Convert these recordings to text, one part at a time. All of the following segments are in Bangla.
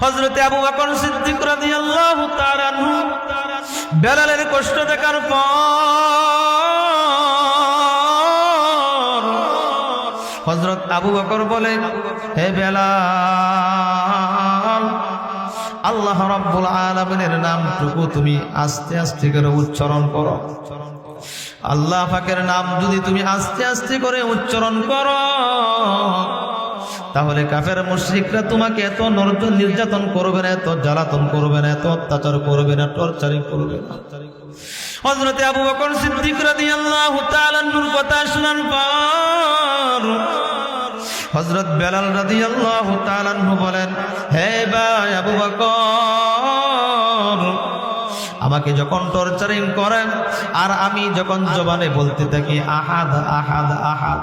হযরতে আবু বকর সিদ্দিক রাদিয়াল্লাহু তাআলা আনহু বেলালের কষ্ট দেখার পর হযরত আবু বকর বলে, হে বেলাল, আল্লাহ রাব্বুল আলামিনের নামটুকু তুমি আস্তে আস্তে করে উচ্চারণ করো। আল্লাহ পাকের নাম যদি তুমি আস্তে আস্তে করে উচ্চারণ করো, তাহলে কাফের মুশরিকরা তোমাকে এত নির্যাতন করবে না, এত জ্বালাতন করবে না, এত অত্যাচার করবে না, টর্চারিং করবে না। হযরতে আবু বকর সিদ্দিক রাদিয়াল্লাহু তাআলা আনহুর কথা শোনার পর হযরত বেলাল রাদিয়াল্লাহু তাআলা আনহু বলেন, হে ভাই আবু বকর, আমাকে যখন টর্চারিং করেন আর আমি যখন জবানে বলতে থাকি আহাদ আহাদ আহাদ,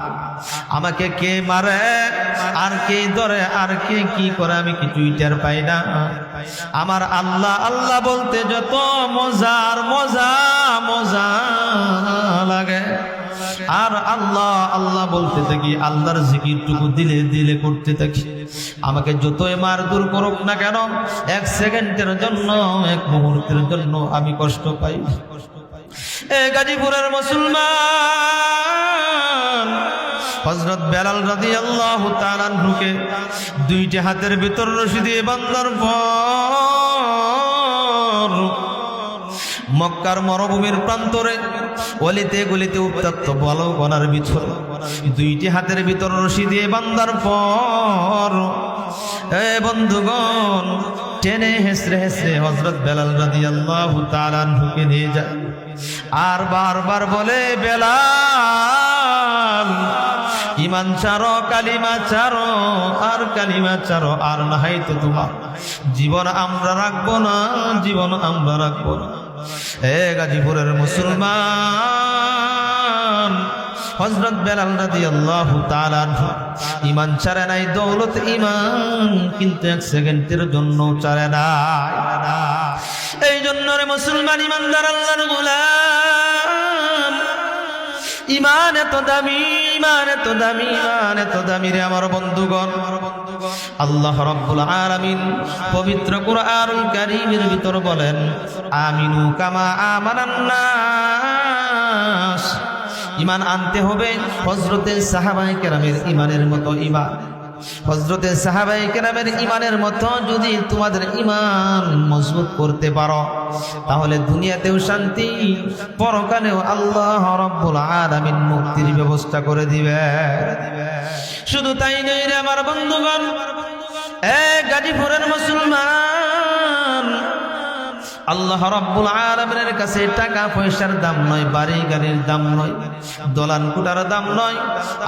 আমাকে কে মারে আর কে ধরে আর কে কি করে আমি কিছুই টের পাই না। আমার আল্লাহ আল্লাহ বলতে যত মজার মজা মজা লাগে, আর আল্লাহ আল্লাহ বলতে থাকি, আল্লাহর জিকিরটুকু দিলে দিলে করতে থাকি। আমাকে যতই মার দূর করুক না কেন, এক সেকেন্ডের জন্য, এক মুহূর্তের জন্য আমি কষ্ট পাই। এ গাজীপুরের মুসলমান, হযরত বেলাল রাদিয়াল্লাহু তাআলা আনহুকে দুইটি হাতের ভিতর রশি দিয়ে বাঁধার পর মক্কার মরুভূমির প্রান্তরে অলিতে গলিতে উত্তপ্ত বালুকণার ভিতরে দুইটি হাতের ভিতর রশি দিয়ে বাঁধার পর এ বন্ধুগণ, টেনে হেসড়ে হেসড়ে হযরত বেলাল রাদিয়াল্লাহু তাআলা আনহুকে নিয়ে যায় আর বারবার বলে, বেলাল, ইমান ছাড়ো, কালিমা ছাড়ো, আর কালিমা ছাড়ো, আর নাহাই তো তোমার জীবন আমরা রাখবো না, জীবন আমরা রাখবো না। হে গাজীপুরের মুসলমান, হযরত বেলাল রাদিয়াল্লাহু তাআলা আনহু ঈমান ছাড়ে নাই, দৌলত ঈমান কিন্তু এক সেকেন্ডের জন্য ছাড়ে নাই। এই জন্য রে মুসলমান ঈমানদার আল্লাহর গোলাম, ঈমান এত দামি, ঈমান এত দামি, ঈমান এত দামি রে আমার বন্ধুগণ। আল্লাহ রাব্বুল আলামিন পবিত্র কুরআনুল কারীমের ভিতর বলেন, আমিনু কামা আমানান নাস। ঈমান আনতে হবে হযরতে সাহাবায়ে কেরামের ঈমানের মতো ঈমান। হযরতে সাহাবায়ে কেরামের ঈমানের মতো যদি তোমাদের ঈমান মজবুত করতে পারো, তাহলে দুনিয়াতেও শান্তি, পরকালেও আল্লাহ রাব্বুল আলামিন মুক্তির ব্যবস্থা করে দিবে। শুধু তাই নয় রে আমার বন্ধুগণ, এক গাজীপুরের মুসলমান, আল্লাহ রাব্বুল আলামিনের কাছে টাকা পয়সার দাম নয়, বাড়ি গাড়ির দাম নয়, দলান কুটার দাম নয়,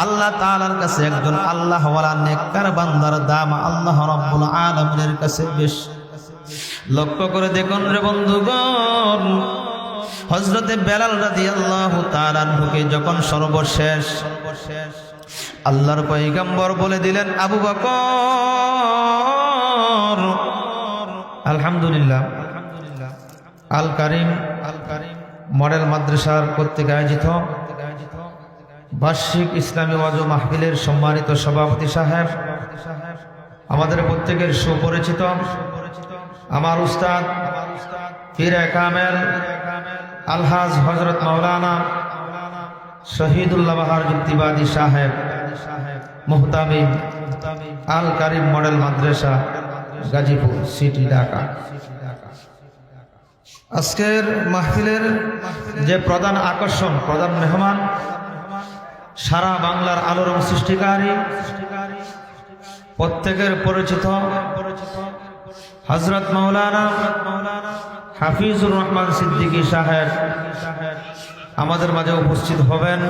আল্লাহ তাআলার কাছে একজন আল্লাহওয়ালা নেককার বান্দার দাম আল্লাহ রাব্বুল আলামিনের কাছে বেশি। লক্ষ্য করে দেখুন রে বন্ধুগণ, হযরতে বেলাল রাদিয়াল্লাহু তাআলা আনহুকে যখন সর্বশেষ আল্লাহর পয়গম্বর বলে দিলেন, আবু বকর, আলহামদুলিল্লাহ আল কারিম মডেল মাদ্রাসার কর্তৃক আয়োজিত বার্ষিক ইসলামী ওয়াজ ও মাহফিলের সম্মানিত সভাপতি সাহেব, আমাদের প্রত্যেকের সুপরিচিত আমার উস্তাদ পীরে কামেল আলহাজ হযরত মাওলানা শহীদুল্লাহ বাহার যুক্তিবাদী সাহেব, মুহতামিম আল কারিম মডেল মাদ্রাসা, গাজীপুর সিটি, ঢাকা। আজকের মাহফিলের যে প্রধান আকর্ষণ, প্রধান মেহমান, সারা বাংলার আলোড়ন সৃষ্টিকারী, প্রত্যেকের পরিচিত হযরত মাওলানা হাফিজুর রহমান সিদ্দিকী সাহেব আমাদের মাঝে উপস্থিত হবেন।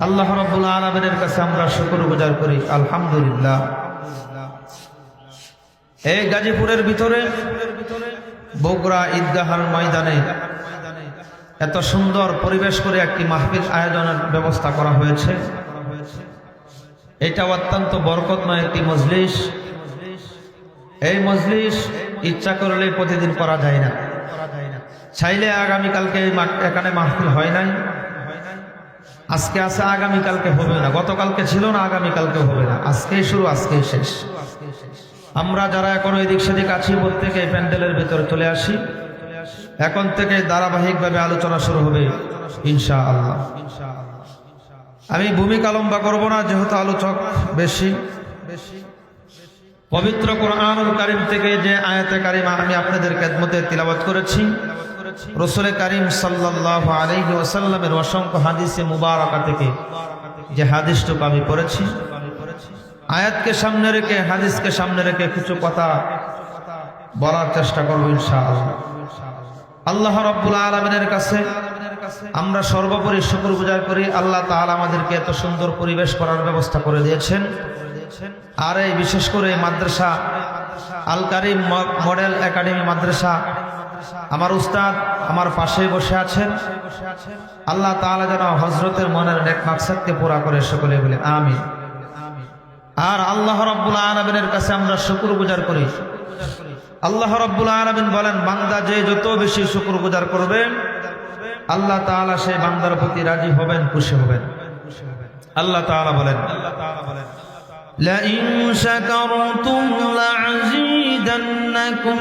আল্লাহ রাব্বুল আলামিনের কাছে আমরা শুকরগুজার করি, আলহামদুলিল্লাহ। এই গাজীপুরের ভিতরে বগুড়া ঈদগাহার ময়দানে এত সুন্দর পরিবেশ করে একটি মাহফিল আয়োজনের ব্যবস্থা করা হয়েছে। এটা অত্যন্ত বরকতময় একটি মজলিস। এই মজলিস ইচ্ছা করলে প্রতিদিন করা যায় না। চাইলে আগামীকালকে এখানে মাহফিল হয় নাই, আজকে আছে, আগামীকালকে হবে না, গতকালকে ছিল না, আগামীকালকে হবে না, আজকেই শুরু, আজকেই শেষ। আমরা যারা এখন এদিক সেদিক আছি প্রত্যেকে প্যান্ডেলের ভেতরে চলে আসি। এখন থেকে ধারাবাহিকভাবে আলোচনা শুরু হবে ইনশাআল্লাহ। আমি ভূমিকা লম্বা করব না, যেহেতু আলোচক বেশি। পবিত্র কোরআনুল কারীম থেকে যে আয়াতে কারিমা আমি আপনাদের খেদমতে তিলাওয়াত করেছি, রাসূল কারীম সাল্লাল্লাহু আলাইহি ওয়াসাল্লামের অসংখ্য হাদিসে মুবারাকা থেকে যে হাদিসটুকু আমি পড়েছি, আয়াতকে সামনে রেখে হাদিসকে সামনে রেখে কিছু কথা বলার চেষ্টা করব ইনশাআল্লাহ। আল্লাহ রাব্বুল আলামিনের কাছে আমরা সর্বোপরি শুকরগুজার করি। আল্লাহ তাআলা আমাদেরকে এত সুন্দর পরিবেশ করার ব্যবস্থা করে দিয়েছেন। আর এই বিশেষ করে মাদ্রাসা আল কারীম মডেল একাডেমি মাদ্রাসা, আমার উস্তাদ আমার পাশে বসে আছেন। আল্লাহ তাআলা যেন হযরতের মনের নেক মাকসাদকে পুরা করে, সকলে বলে আমিন। আর আল্লাহ রাব্বুল আলামিনের কাছে আমরা শুকরগুজার করি। আল্লাহ রাব্বুল আলামিন বলেন, বান্দা যে যত বেশি শুকরগুজার করবে আল্লাহ তাআলা সেই বান্দার প্রতি রাজি হবেন, খুশি হবেন। আল্লাহ তাআলা বলেন, لئن شكرتم لأزيدنكم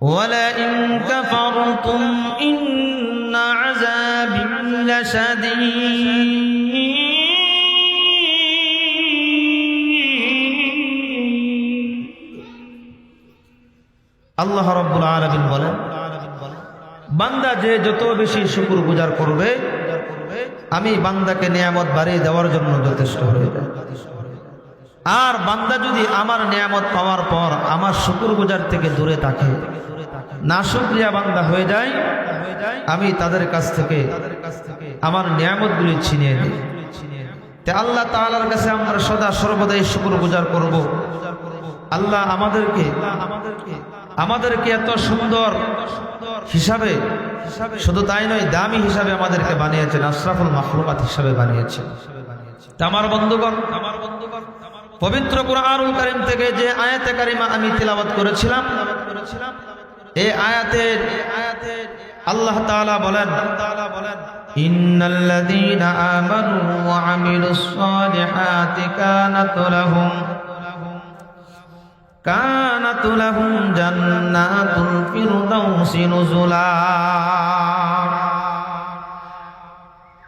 ولئن كفرتم إن عذابي لشديد। আল্লাহ রাব্বুল আলামিন বলেন, বান্দা যে যত বেশি শুকরগুজার করবে আমি বান্দাকে নিয়ামত বাড়িয়ে দেওয়ার জন্য যথেষ্ট হয়ে যায়। আর বান্দা যদি আমার নিয়ামত পাওয়ার পর আমার শুকরগুজার থেকে দূরে থাকে, নাশুকরিয়া বান্দা হয়ে যায়, আমি তাদের কাছ থেকে আমার নিয়ামতগুলি ছিনিয়ে নিই। তে আল্লাহ তাআলার কাছে আমরা সদা সর্বদাই শুকরগুজার করব। আল্লাহ আমাদেরকে এত সুন্দর হিসাবে, শুধু তাই নয় দামি হিসাবে আমাদেরকে বানিয়েছেন, আশরাফুল মাখলুকাত হিসাবে বানিয়েছেন। আমার বন্ধুগণ, পবিত্র কুরআনুল কারীম থেকে যে আয়াতে কারিমা আমি তিলাওয়াত করেছিলাম, এই আয়াতে আল্লাহ তাআলা বলেন, ইন্নাল্লাযীনা আমানু ওয়া আমিলুস সালিহাতি কানাত লাহুম জান্নাতুল ফিরদাউসি নুজুলা।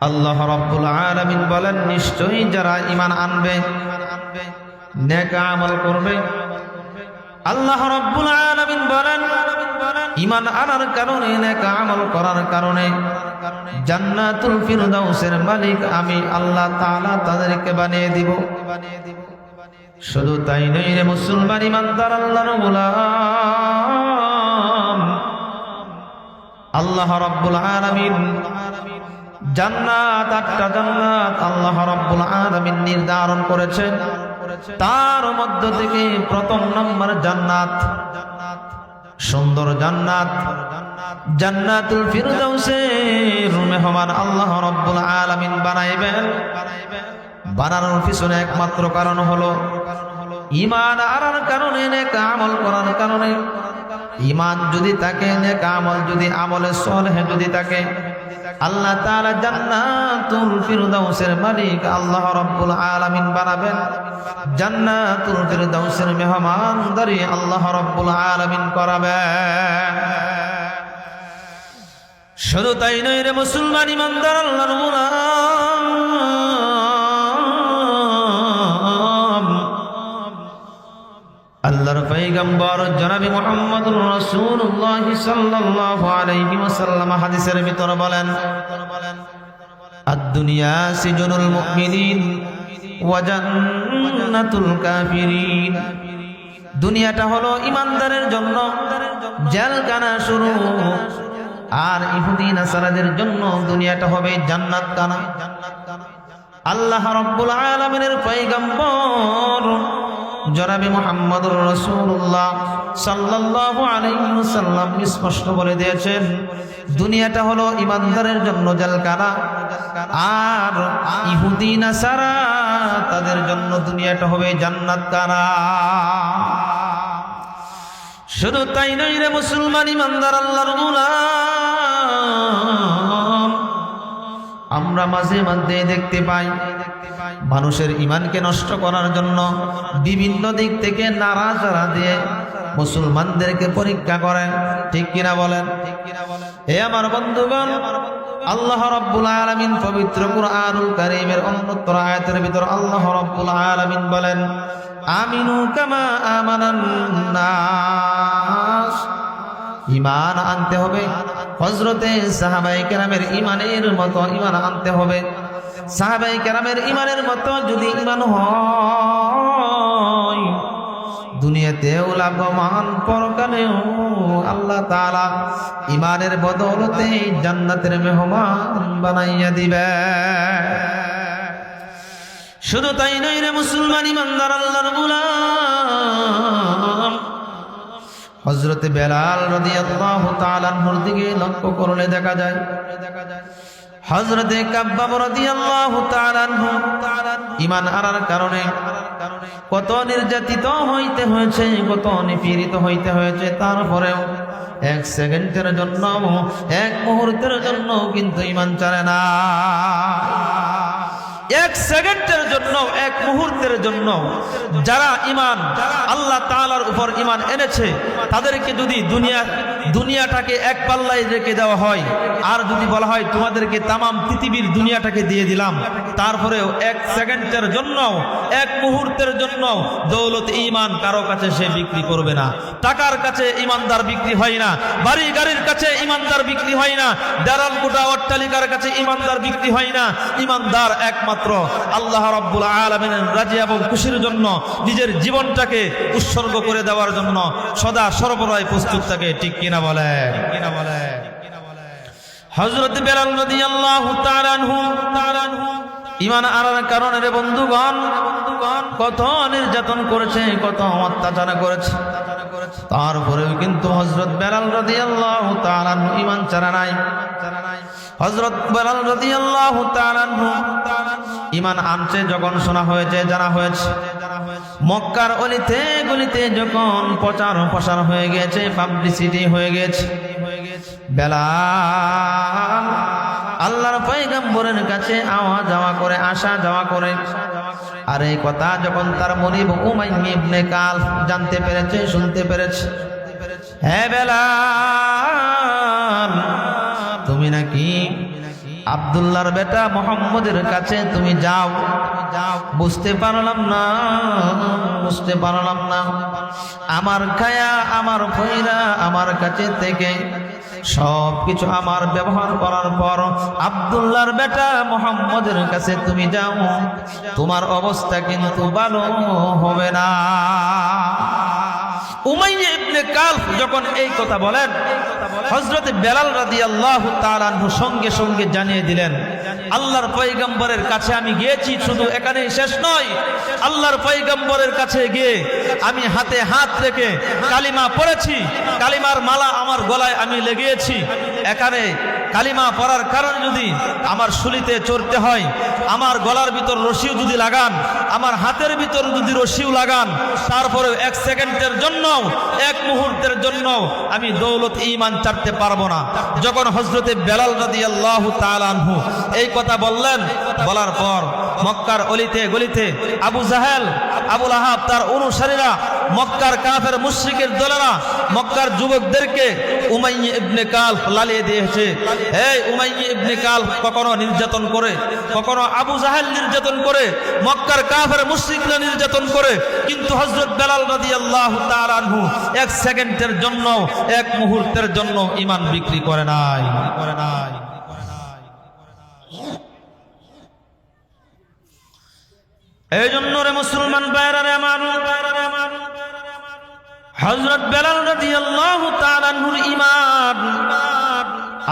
আল্লাহ রাব্বুল আলামিন বলেন, নিশ্চয়ই যারা ঈমান আনবে, নেক আমল করবে, আল্লাহ রাব্বুল আলামিন বলেন ঈমান আনার কারণে, নেক আমল করার কারণে জান্নাতুল ফিরদাউসের মালিক আমি আল্লাহ তাআলা তাদেরকে বানিয়ে দিব। শুধু তাই নয় রে মুসলমান ইমানদার আল্লাহর গোলাম, আল্লাহ রাব্বুল আলামিন জান্নাত, 8টা জান্নাত আল্লাহ রাব্বুল আলামিন নির্ধারণ করেছেন। তার মধ্য থেকে প্রথম নম্বর জান্নাত, সুন্দর জান্নাত, জান্নাতুল ফিরদাউসের মেহমান আল্লাহ রাব্বুল আলামিন বানাইবেন। বানানোর পিছনে একমাত্র কারণ হলো ঈমান আনার কারণে, নেক আমল করার কারণে। ঈমান যদি থাকে, নেক আমল যদি, আমলে সালেহ যদি থাকে, আল্লাহ তাআলা জান্নাতুল ফিরদাউসের মালিক আল্লাহ রাব্বুল আলামিন বানাবেন। জান্নাতুল ফিরদাউসের মেহমানদারি আল্লাহ রাব্বুল আলামিন করাবেন। শুধু তাই নয় রে মুসলমান ইমানদার আল্লাহর গোলাম, আল্লাহর পয়গম্বর জনাবি মুহাম্মদুর রাসূলুল্লাহ সাল্লাল্লাহু আলাইহি ওয়াসাল্লাম হাদিসের ভিতরে বলেন, আদ-দুনিয়া সিজনুল মুমিনিন ওয়া জান্নাতুল কাফিরিন। দুনিয়াটা হলো ইমানদারের জন্য জেলখানা শুরু, আর ইহুদি নাসারাদের জন্য দুনিয়াটা হবে জান্নাতখানা। আল্লাহ রাব্বুল আলামিনের পয়গম্বর জনাবে মুহাম্মদুর রাসূলুল্লাহ সাল্লাল্লাহু আলাইহি ওয়াসাল্লাম স্পষ্ট বলে দিয়েছেন, দুনিয়াটা হলো ইমানদারের জন্য জেলখানা, আর ইহুদি নাসারা তাদের জন্য দুনিয়াটা হবে জান্নাতখানা। শুধু তাই নয় রে মুসলমান ইমানদার আল্লাহর গোলাম, আমরা মাঝে মধ্যে দেখতে পাই মানুষের ইমানকে নষ্ট করার জন্য বিভিন্ন দিক থেকে নাড়াচাড়া দিয়ে মুসলমানদেরকে পরীক্ষা করেন, ঠিক কিনা বলেন? হে আমার বন্ধুগণ, আল্লাহ রাব্বুল আলামিন পবিত্র কুরআনুল কারীমের অন্যতর আয়াতের ভিতর আল্লাহ রাব্বুল আলামিন বলেন, আমিনু কামা আমানান নাস। ঈমান আনতে হবে হযরতে সাহাবায়ে কেরামের ঈমানের মতো ঈমান আনতে হবে। সাহাবায়ে কেরামের ঈমানের মতো যদি ঈমান হয়, দুনিয়াতেও লাভবান, পরকালেও আল্লাহ তাআলা ঈমানের বদৌলতে জান্নাতের মেহমান বানাইয়া দিবে। শুধু তাই নয় রে মুসলমান ইমানদার আল্লাহর গোলাম, হযরতে বেলাল রাদিয়াল্লাহু তাআলা আনহুর দিকে লক্ষ্য করলে দেখা যায় হযরতে কাব্বাব রাদিয়াল্লাহু তাআলা আনহু ঈমান আনার কারণে কত নির্যাতিত হইতে হয়েছে, কত নিপীড়িত হইতে হয়েছে, তারপরেও এক সেকেন্ডের জন্য, এক মুহূর্তের জন্য কিন্তু ঈমান ছাড়ে না। এক সেকেন্ডের জন্য, এক মুহূর্তের জন্য যারা ঈমান আল্লাহ তাআলার উপর ঈমান এনেছে, তাদেরকে যদি দুনিয়াটাকে এক পাল্লায় রেখে দেওয়া হয়, আর যদি বলা হয় তোমাদেরকে তামাম পৃথিবীর দুনিয়াটাকে দিয়ে দিলাম, তারপরেও এক সেকেন্ডের জন্য, এক মুহূর্তের জন্য দৌলত ঈমান কারো কাছে সে বিক্রি করবে না। টাকার কাছে ঈমানদার বিক্রি হয় না, বাড়ি গাড়ির কাছে ঈমানদার বিক্রি হয় না, দালাল কোটা অট্টালিকার কাছে ঈমানদার বিক্রি হয় না। ঈমানদার একমাত্র আল্লাহ রাব্বুল আলামিনের রাজি এবং খুশির জন্য নিজের জীবনটাকে উৎসর্গ করে দেওয়ার জন্য সদা সর্বদাই প্রস্তুত থাকে, ঠিক কিনা বলে? হযরত বেলাল রাদিয়াল্লাহু তাআলা আনহু ঈমান আনার কারণে রে বন্ধুগণ কত নির্যাতন করেছে, কত অত্যাচার করেছে, তারপরেও কিন্তু হযরত বেলাল রাদিয়াল্লাহু তাআলা আনহু ঈমান ছাড়া নাই। হযরত বেলাল রাদিয়াল্লাহু তাআলা আনহু ঈমান আনছে যখন শোনা হয়েছে, জানা হয়েছে, মক্কার অলিতে গলিতে যখন প্রচার প্রসার হয়ে গেছে, পাবলিসিটি হয়ে গেছে, বেলাল আল্লাহর পয়গম্বরের কাছে আওয়া যাওয়া করে, আসা যাওয়া করে। আর এই কথা যখন তার মনিব উমাইয়া ইবনে কালব জানতে পেরেছে, শুনতে পেরেছে, হে বেলাল, তুমি নাকি আব্দুল্লাহর বেটা মুহাম্মদের কাছে তুমি যাও। বুঝতে পারলাম না, আমার খায়া, আমার ফইরা, আমার কাছে থেকে সব কিছু আমার ব্যবহার করার পর আব্দুল্লাহর বেটা মুহাম্মদের কাছে তুমি যাও, তোমার অবস্থা কিন্তু ভালো হবে না। উমাইয়া ইবনে কালব যখন এই কথা বলেন, হযরত বেলাল রাদিয়াল্লাহু তাআলা আনহু সঙ্গে সঙ্গে জানিয়ে দিলেন, আল্লাহর পয়গম্বরের কাছে আমি গিয়েছি, শুধু এখানেই শেষ নয়, আল্লাহর পয়গম্বরের কাছে গিয়ে আমি হাতে হাত রেখে কালিমা পড়েছি, কালিমার মালা আমার গলায় আমি লাগিয়েছি। এখানে কালিমা পড়ার কারণে যদি আমার শুলিতে চড়তে হয়, আমার গলার ভিতর রশিও যদি লাগান, আমার হাতের ভিতর যদি রশিও লাগান, তারপরে এক সেকেন্ডের জন্য, এক মুহূর্তের জন্য আমি দৌলত ঈমান ছাড়তে পারবো না। যখন হযরতে বেলাল রাদিয়াল্লাহু তাআলা আনহু এই কথা বললেন, বলার পর মক্কার অলিতে গলিতে আবু জাহেল, আবু লাহাব, তার অনুসারীরা, মক্কার কাফের মুশরিকের দলেরা মক্কার যুবকদেরকে উমাইয়া ইবনে কালব লালিয়ে দিয়েছে। এই উমাইয়া ইবনে কালব কখনো নির্যাতন করে, কখনো আবু জাহেল নির্যাতন করে, মক্কার কাফের মুশরিকরা নির্যাতন করে, কিন্তু হযরত বেলাল রাদিয়াল্লাহু তাআলা আনহু এক সেকেন্ডের জন্য, এক মুহূর্তের জন্য ঈমান বিক্রি করে নাই। এই জন্য রে মুসলমান ভাইরা রে আমার, হযরত বেলাল রাদিয়াল্লাহু তাআলা আনহুর ঈমান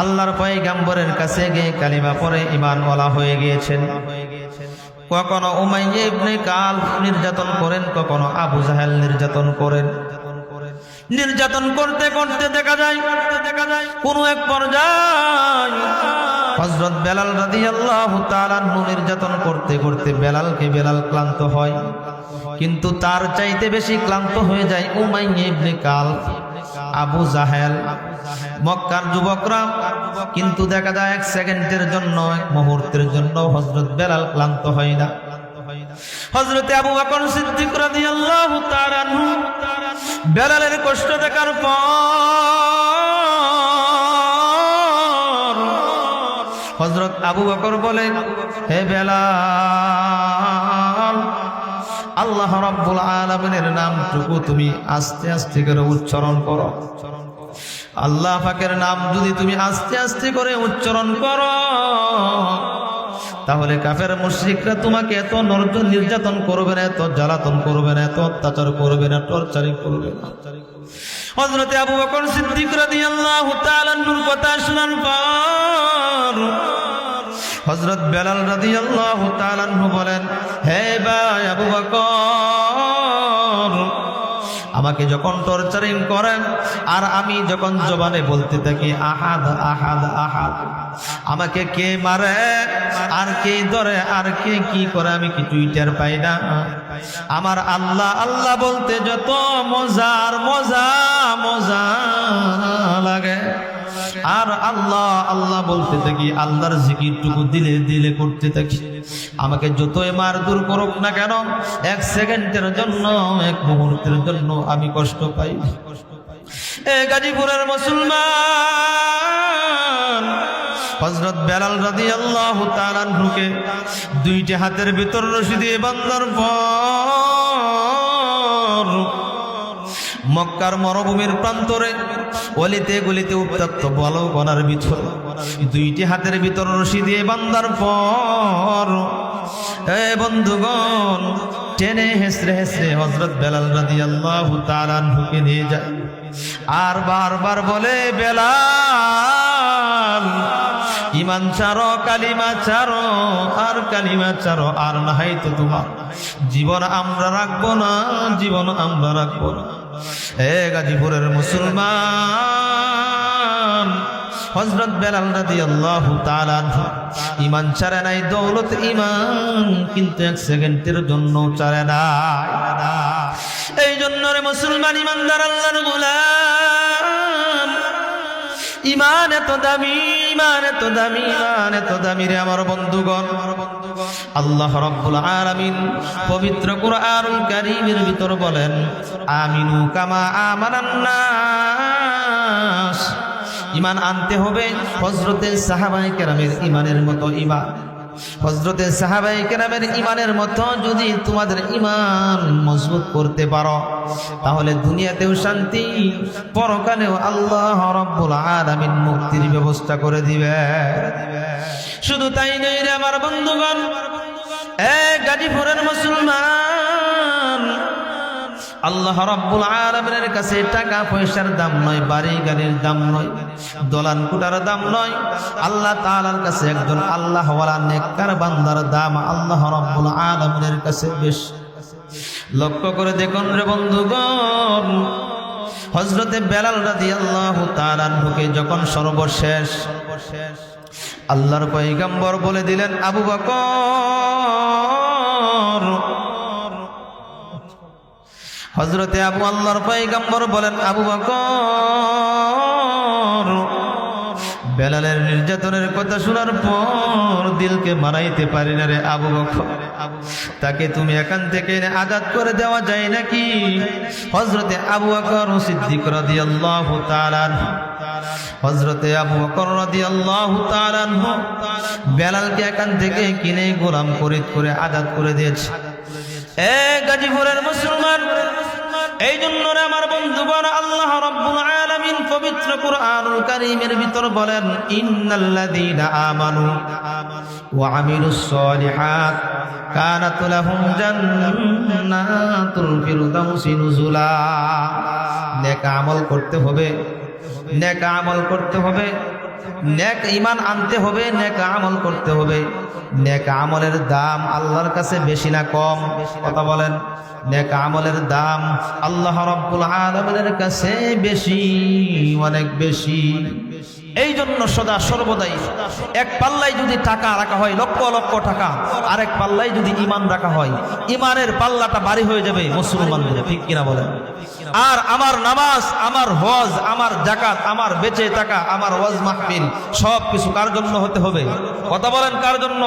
আল্লাহর পয়গম্বরের কাছে গিয়ে কালিমা পড়ে ঈমান ওয়ালা হয়ে গিয়েছেন। কখনো উমাইয়া ইবনে কালব নির্যাতন করেন, কখনো আবু জাহেল নির্যাতন করেন। নির্যাতন করতে করতে দেখা যায় কোন এক পর্যায়ে হযরত বেলাল রাদিয়াল্লাহু তাআলা আনহু নির্যাতন করতে করতে বেলাল ক্লান্ত হয়, কিন্তু তার চাইতে বেশি ক্লান্ত হয়ে যায় উমাইয়া ইবনে কালব, আবু জাহেল, মক্কার যুবকরা। কিন্তু দেখা যায় এক সেকেন্ডের জন্য, এক মুহূর্তের জন্য হযরত বেলাল ক্লান্ত হয় না। হযরতে আবু বকর সিদ্দিক রাদিয়াল্লাহু তাআলা আনহু বেলালের কষ্ট দেখার পর হযরত আবু বকর বলেন, হে বেলাল, আল্লাহ রাব্বুল আলামিনের নামটুকু তুমি আস্তে আস্তে করে উচ্চারণ করো। আল্লাহ পাকের নাম যদি তুমি আস্তে আস্তে করে উচ্চারণ করো, তাহলে কাফের মুশরিকরা তোমাকে এত নির্যাতন করবে না, এত জ্বালাতন করবে না, এত অত্যাচার করবে না, টর্চারিং করবে না। হযরতে আবু বকর সিদ্দিক রাদিয়াল্লাহু তাআলা আনহুর কথা শোনার পর হযরত বেলাল রাদিয়াল্লাহু তাআলা আনহু বলেন, হে ভাই আবু বকর, আমাকে যখন টর্চারিং করেন আর আমি যখন জবানে বলতে থাকি আহাদ আহাদ আহাদ, আমাকে কে মারে আর কে ধরে আর কে কি করে আমি কিছুই টের পাই না। আমার আল্লাহ আল্লাহ বলতে যত মজার মজা মজা লাগে, আর আল্লাহ আল্লাহ বলতে থাকি, আল্লাহর জিকিরটুকু দিলে দিলে করতে থাকি। আমাকে যতই মার দূর করুক না কেন, এক সেকেন্ডের জন্য, এক মুহূর্তের জন্য আমি কষ্ট পাই। এ গাজীপুরের মুসলমান, হযরত বেলাল রাদিয়াল্লাহু তাআলা আনহুকে দুইটি হাতের ভিতর রশি দিয়ে বাঁধার পর মক্কার মরুভূমির প্রান্তরে অলিতে গলিতে উত্তপ্ত বালুকণার ভিতরে দুইটি হাতের ভিতর রশি দিয়ে বাঁধার পর এ বন্ধুগণ, টেনে হেসড়ে হেসড়ে হযরত বেলাল রাদিয়াল্লাহু তাআলা আনহুকে নিয়ে যায় আর বারবার বলে, বেলাল, ইমান ছাড়ো, কালিমা ছাড়ো, আর কালিমা ছাড়ো, আর নাই তো তোমার জীবন আমরা রাখবো না, জীবন আমরা রাখবো না। হে গাজীপুরের মুসলমান, হযরত বেলাল রাদিয়াল্লাহু তাআলা আনহু ইমান ছাড়ে নাই, দৌলত ইমান কিন্তু এক সেকেন্ডের জন্য ছাড়ে নাই। এই জন্য রে মুসলমান ইমানদার আল্লাহর গোলাম, ইমান এত দামি, ইমান এত দামি, ইমান এত দামি রে আমার বন্ধুগণ। আল্লাহ রাব্বুল আলামিন পবিত্র কুরআনুল কারীমের ভিতর বলেন, আমিনু কামা আমানান নাস। ইমান আনতে হবে হযরতে সাহাবায়ে কেরামের ইমানের মতো ইমান। হযরতে সাহাবায়ে কেরামের ইমানের মতো যদি তোমাদের ইমান মজবুত করতে পারো, তাহলে দুনিয়াতেও শান্তি, পরকালেও আল্লাহ রাব্বুল আলামিন মুক্তির ব্যবস্থা করে দিবে। শুধু তাই নয় রে আমার বন্ধুগণ, এক গাজীপুরের মুসলমান, আল্লাহ রাব্বুল আলামিনের কাছে টাকা পয়সার দাম নয়, বাড়ি গাড়ির দাম নয়, দলান কুটার দাম নয়, আল্লাহ তাআলার কাছে একজন আল্লাহওয়ালা নেককার বান্দার দাম আল্লাহ রাব্বুল আলামিনের কাছে বেশি। লক্ষ্য করে দেখুন রে বন্ধুগণ, হযরতে বেলাল রাদিয়াল্লাহু তাআলা আনহুকে যখন সর্বশেষ আল্লাহর পয়গম্বর বলে দিলেন, আবু বকর, হযরতে আল্লাহর পয়গম্বর বলেন, আবু বকর, বেলালের নির্যাতনের কথা শোনার পর দিলকে মানাইতে পারি না রে আবু বকর, তাকে তুমি এখান থেকে আজাদ করে দেওয়া যায় নাকি? হযরতে আবু বকর সিদ্দিক রাদিয়াল্লাহু তাআলা আনহু, হযরতে আবু বকর রাদিয়াল্লাহু তাআলা আনহু বেলালকে এখান থেকে কিনে গোলাম করে আজাদ করে দিয়েছে। এ গাজীপুরের মুসলমান, এই জন্য আমার বন্ধুগণ, আল্লাহ রাব্বুল আলামিন পবিত্র কুরআনুল কারীমের ভিতর বলেন, ইন্নাল্লাযীনা আমানু ওয়া আমিলুস সালিহাত কানাত লাহুম জান্নাতুল ফিরদাউসি নুজুলা। নেক আমল করতে হবে, নেক আমল করতে হবে, নেক ঈমান আনতে হবে, নেক আমল করতে হবে। নেক আমলের দাম আল্লাহর কাছে বেশি না কম? কথা বলেন। নেক আমলের দাম আল্লাহ রাব্বুল আলামিনের কাছে বেশি, অনেক বেশি। এই জন্য সদা সর্বদাই এক পাল্লায় যদি টাকা রাখা হয় লক্ষ লক্ষ টাকা, আরেক পাল্লায় যদি ইমান রাখা হয়, ইমানের পাল্লাটা ভারী হয়ে যাবে মুসলমানদের, ঠিক কিনা বলেন? আর আমার নামাজ, আমার হজ, আমার যাকাত, আমার বেঁচে থাকা, আমার ওয়াজ মাহফিল সব কিছু কার জন্য হতে হবে? কথা বলেন, কার জন্য?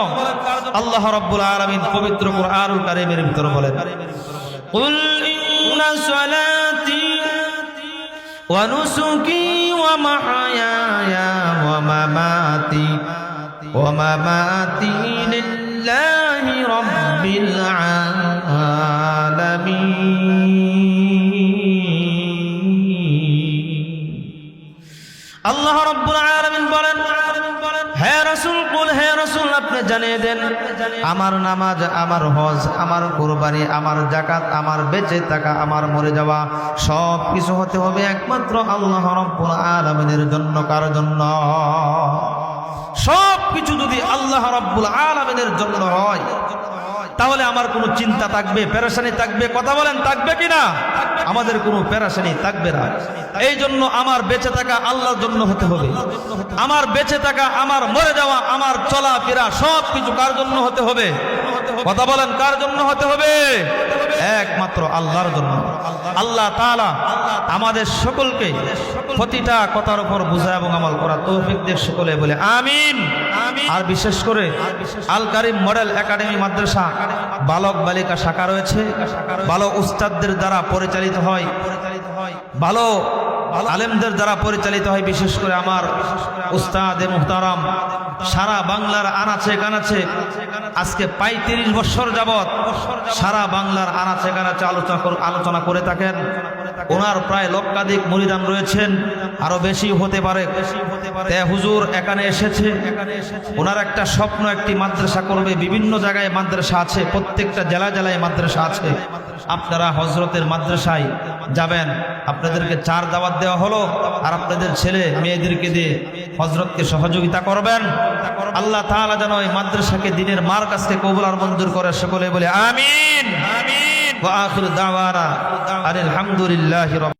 আল্লাহ রাব্বুল আলামিন পবিত্র কুরআনুল কারীমের ভিতরে বলেন, কুল ইন্না সালাতি ওয়া নুসুকি ওয়া মাহয়ায়া ওয়া মামাতি লিল্লাহি রাব্বিল আলামিন। আল্লাহ রাব্বুল আলামিন বলেন, হে রাসূল, কুল, হে রাসূল, আপনি জানিয়ে দেন, আমার নামাজ, আমার হজ, আমার কুরবানি, আমার যাকাত, আমার বেঁচে থাকা, আমার মরে যাওয়া সব কিছু হতে হবে একমাত্র আল্লাহ রাব্বুল আলামিনের জন্য। কার জন্য? সব কিছু যদি আল্লাহ রাব্বুল আলামিনের জন্য হয় তাহলে আমার কোনো চিন্তা থাকবে, পেরেশানি থাকবে? কথা বলেন, থাকবে কিনা? আমাদের কোনো পেরেশানি থাকবে না। এই জন্য আমার বেঁচে থাকা আল্লাহর জন্য হতে হবে। আমার বেঁচে থাকা, আমার মরে যাওয়া, আমার চলাফেরা সব কিছু কার জন্য হতে হবে? কথা বলেন, কার জন্য হতে হবে? একমাত্র আল্লাহর জন্য। আল্লাহ তাআলা আমাদের সকলকে প্রতিটা কথার উপর বুঝা এবং আমল করা তৌফিক দেন সকলে বলে আমিন। আর বিশেষ করে আল কারীম মডেল একাডেমি মাদ্রাসা বালক বালিকা শাখা রয়েছে, ভালো উস্তাদদের দ্বারা পরিচালিত হয়, ভালো আলেমদের দ্বারা পরিচালিত হয়। বিশেষ করে আমার উস্তাদে মুহতারাম সারা বাংলার আনাচে কানাচে আজকে 35 বছর যাবত সারা বাংলার আনাচে কানাচে আলোচনা করে থাকেন। ওনার প্রায় লক্ষাধিক মুরিদান রয়েছেন, আরো বেশি হতে পারে। হুজুর এখানে এসেছে, ওনার একটা স্বপ্ন, একটি মাদ্রাসা করবে। বিভিন্ন জায়গায় মাদ্রাসা আছে, প্রত্যেকটা জেলায় মাদ্রাসা আছে। আপনারা হজরতের মাদ্রাসায় যাবেন, আপনাদেরকে 4 দাওয়াত দেওয়া হলো, আর আপনাদের ছেলে মেয়েদেরকে দিয়ে হজরতকে সহযোগিতা করবেন। আল্লাহ তাআলা যেন এই মাদ্রাসাকে দিনের মার কাছে কবুল আর মঞ্জুর করে সকলে বলে আমিন। ওয়া আখিরু দাওয়ানা আলহামদুলিল্লাহি।